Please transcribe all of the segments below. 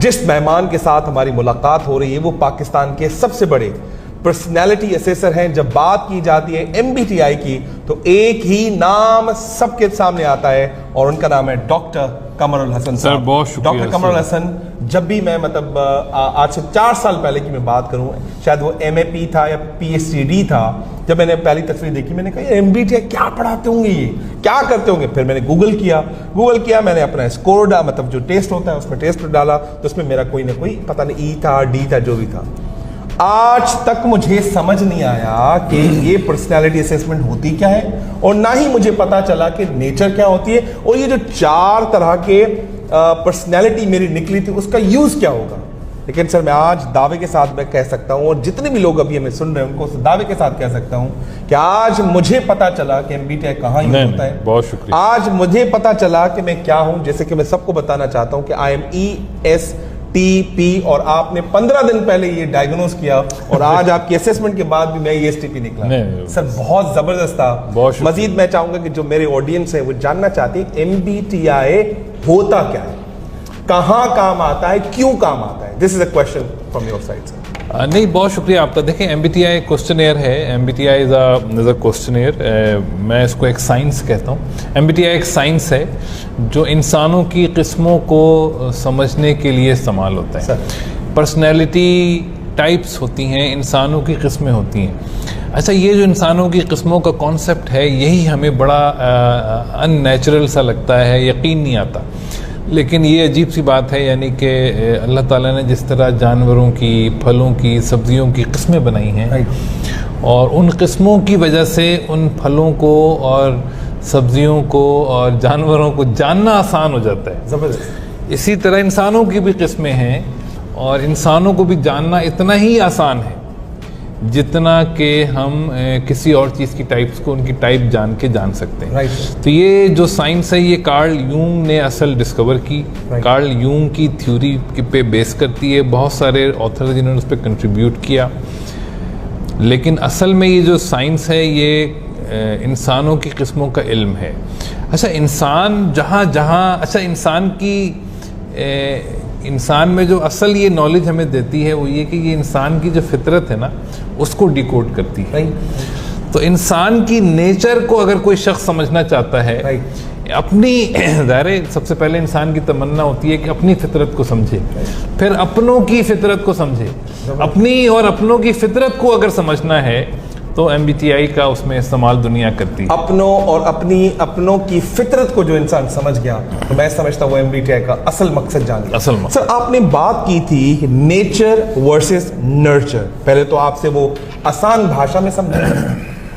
جس مہمان کے ساتھ ہماری ملاقات ہو رہی ہے وہ پاکستان کے سب سے بڑے پرسنالٹی اسیسر ہیں. جب بات کی جاتی ہے MBTI کی تو ایک ہی نام سب کے سامنے آتا ہے اور ان کا نام ہے ڈاکٹر قمر الحسن سر. بہت شکریہ ڈاکٹر قمر الحسن. جب بھی میں آج سے 4 سال پہلے کی میں بات کروں, شاید وہ MAP تھا یا PhD تھا, جب میں نے پہلی تصویر دیکھی میں نے کہا یہ MBTI کیا پڑھاتے ہوں گے, یہ کیا کرتے ہوں گے. پھر میں نے گوگل کیا میں نے اپنا اسکور جو ٹیسٹ ہوتا ہے اس میں ٹیسٹ ڈالا تو اس میں میرا کوئی نہ کوئی پتہ نہیں E تھا D تھا جو بھی تھا. آج تک مجھے سمجھ نہیں آیا کہ یہ پرسنالٹی اسیسمنٹ ہوتی کیا ہے اور نہ ہی مجھے پتا چلا کہ نیچر کیا ہوتی ہے اور یہ جو 4 طرح کے پرسنالٹی میری نکلی تھی اس کا یوز کیا ہوگا. لیکن سر میں آج دعوے کے ساتھ میں کہہ سکتا ہوں اور جتنے بھی لوگ ابھی ہمیں سن رہے ہیں ان کو دعوے کے ساتھ کہہ سکتا ہوں کہ آج مجھے پتا چلا کہ MBTI کہاں یوز ہوتا ہے. بہت شکریہ. آج مجھے پتا چلا کہ میں کیا ہوں, جیسے کہ میں سب کو بتانا چاہتا ہوں کہ I am ESTP اور آپ نے 15 دن پہلے یہ ڈائگنوز کیا اور آج آپ کی اسیسمنٹ کے بعد بھی میں ESTP نکلا. سر بہت زبردست تھا. مزید میں چاہوں گا کہ جو میرے آڈینس ہے وہ جاننا چاہتی ہے MBTI ہوتا کیا ہے, کہاں کام آتا ہے, کیوں کام آتا ہے. This is a question from your side sir. نہیں, بہت شکریہ آپ کا. دیکھیں MBTI کوسچنیئر ہے. MBTI از اے کوسچنیئر. میں اس کو ایک سائنس کہتا ہوں. MBTI ایک سائنس ہے جو انسانوں کی قسموں کو سمجھنے کے لیے استعمال ہوتا ہے. پرسنالٹی ٹائپس ہوتی ہیں, انسانوں کی قسمیں ہوتی ہیں. اچھا, یہ جو انسانوں کی قسموں کا کانسیپٹ ہے یہی ہمیں بڑا ان نیچرل سا لگتا ہے, یقین نہیں آتا. لیکن یہ عجیب سی بات ہے, یعنی کہ اللہ تعالیٰ نے جس طرح جانوروں کی, پھلوں کی, سبزیوں کی قسمیں بنائی ہیں اور ان قسموں کی وجہ سے ان پھلوں کو اور سبزیوں کو اور جانوروں کو جاننا آسان ہو جاتا ہے. زبردست. اسی طرح انسانوں کی بھی قسمیں ہیں اور انسانوں کو بھی جاننا اتنا ہی آسان ہے جتنا کہ ہم کسی اور چیز کی ٹائپس کو ان کی ٹائپ جان کے جان سکتے ہیں. تو یہ جو سائنس ہے یہ کارل یونگ نے اصل ڈسکور کی. کارل یونگ کی تھیوری پہ بیس کرتی ہے. بہت سارے آتھر جنہوں نے اس پہ کنٹریبیوٹ کیا, لیکن اصل میں یہ جو سائنس ہے یہ انسانوں کی قسموں کا علم ہے. اچھا, انسان انسان میں جو اصل یہ نالج ہمیں دیتی ہے وہ یہ کہ یہ انسان کی جو فطرت ہے نا اس کو ڈیکوڈ کرتی ہے. تو انسان کی نیچر کو اگر کوئی شخص سمجھنا چاہتا ہے, اپنی ظاہر سب سے پہلے انسان کی تمنا ہوتی ہے کہ اپنی فطرت کو سمجھے, پھر اپنوں کی فطرت کو سمجھے. اپنی اور اپنوں کی فطرت کو اگر سمجھنا ہے تو MBTI کا اس میں استعمال دنیا کرتی ہے. اپنوں کی فطرت کو جو انسان سمجھ گیا تو میں سمجھتا ہوں وہ MBTI کا اصل مقصد جان گیا. سر آپ نے بات کی تھی نیچر ورسز نرچر. پہلے تو آپ سے وہ آسان بھاشا میں سمجھا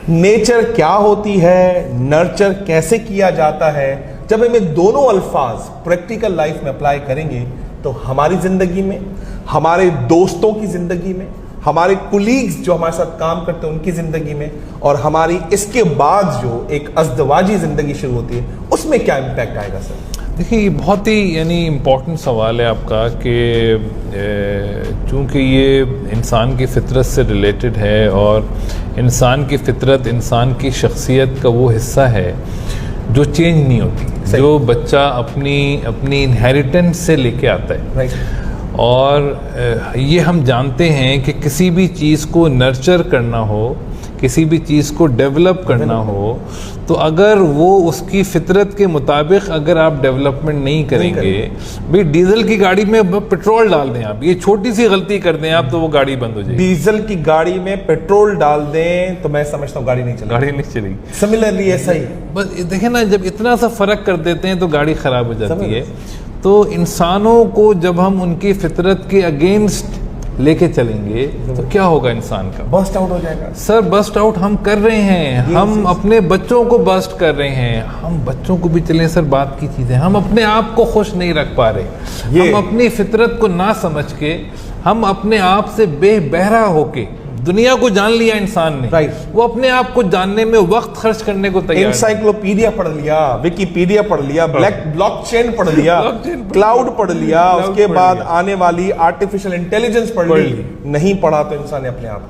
نیچر کیا ہوتی ہے, نرچر کیسے کیا جاتا ہے. جب ہم دونوں الفاظ پریکٹیکل لائف میں اپلائی کریں گے تو ہماری زندگی میں, ہمارے دوستوں کی زندگی میں, ہمارے کولیگز جو ہمارے ساتھ کام کرتے ہیں ان کی زندگی میں, اور ہماری اس کے بعد جو ایک ازدواجی زندگی شروع ہوتی ہے اس میں کیا امپیکٹ آئے گا سر؟ دیکھیے یہ بہت ہی امپورٹنٹ سوال ہے آپ کا کہ چونکہ یہ انسان کی فطرت سے ریلیٹڈ ہے اور انسان کی فطرت انسان کی شخصیت کا وہ حصہ ہے جو چینج نہیں ہوتی, جو بچہ اپنی انہیریٹنس سے لے کے آتا ہے. اور یہ ہم جانتے ہیں کہ کسی بھی چیز کو نرچر کرنا ہو, کسی بھی چیز کو ڈیولپ کرنا ہو تو اگر وہ اس کی فطرت کے مطابق اگر آپ ڈیولپمنٹ نہیں کریں گے, بھئی ڈیزل کی گاڑی میں پٹرول ڈال دیں آپ, یہ چھوٹی سی غلطی کر دیں آپ تو وہ گاڑی بند ہو جائے گی. ڈیزل کی گاڑی میں پٹرول ڈال دیں تو میں سمجھتا ہوں گاڑی نہیں چلے گی. سملرلی ایسا ہی بس دیکھیں نا, جب اتنا سا فرق کر دیتے ہیں تو گاڑی خراب ہو جاتی ہے. تو انسانوں کو جب ہم ان کی فطرت کے اگینسٹ لے کے چلیں گے تو کیا ہوگا انسان کا؟ بسٹ آؤٹ ہو جائے گا. سر بسٹ آؤٹ ہم کر رہے ہیں, ہم اپنے بچوں کو بسٹ کر رہے ہیں. ہم بچوں کو بھی چلیں سر, بات کی چیزیں, ہم اپنے آپ کو خوش نہیں رکھ پا رہے. ہم اپنی فطرت کو نہ سمجھ کے, ہم اپنے آپ سے بے بہرا ہو کے دنیا کو جان لیا انسان نے, وہ اپنے آپ کو جاننے میں وقت خرچ کرنے کو تیار. انسائکلوپیڈیا پڑھ لیا, ویکیپیڈیا پڑھ لیا, بلاک چین پڑھ لیا, کلاؤڈ پڑھ لیا, اس کے بعد آنے والی آرٹیفیشل انٹیلیجنس پڑھ لی. نہیں پڑھا تو انسان نے اپنے آپ